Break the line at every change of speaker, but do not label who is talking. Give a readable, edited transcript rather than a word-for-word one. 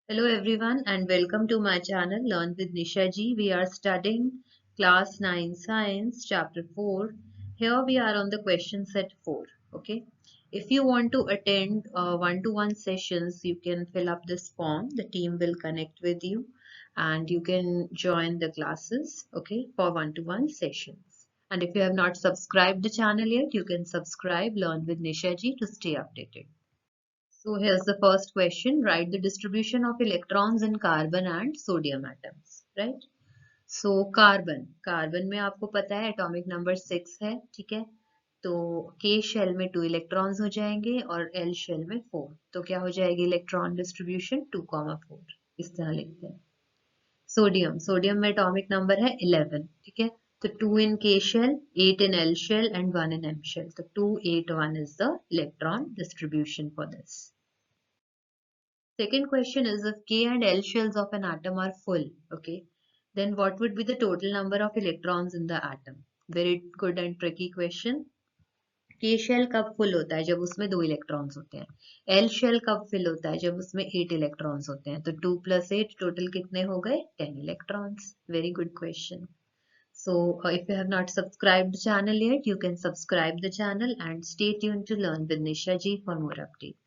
Hello everyone and welcome to my channel Learn with Nisha ji. We are studying class 9 science chapter 4. Here we are on the question set 4. Okay. If you want to attend one-to-one sessions, you can fill up this form. The team will connect with you and you can join the classes, okay, for one-to-one sessions. And if you have not subscribed the channel yet, you can subscribe Learn with Nisha ji to stay updated. So here's the first question. Write the distribution of electrons in carbon and sodium atoms, right? So carbon में आपको पता है atomic number 6 है, ठीक है? तो K shell में 2 electrons हो जाएंगे और L शेल में 4. तो क्या हो जाएगी इलेक्ट्रॉन डिस्ट्रीब्यूशन 2,4. इस तरह लिखते हैं. सोडियम में एटॉमिक नंबर है 11, ठीक है? तो 2 in K shell, 8 in L shell and 1 in M shell. तो 2, 8, 1 is the electron distribution for this. Second question is if K and L shells of an atom are full, okay, then what would be the total number of electrons in the atom? Very good and tricky question. K shell कब full होता है? जब उसमें 2 electrons होते हैं. L shell कब fill होता है? जब उसमें 8 electrons होते हैं. तो 2 plus 8 total कितने हो गए? 10 electrons. Very good question. So if you have not subscribed the channel yet, you can subscribe the channel and stay tuned to Learn with Nisha ji for more updates.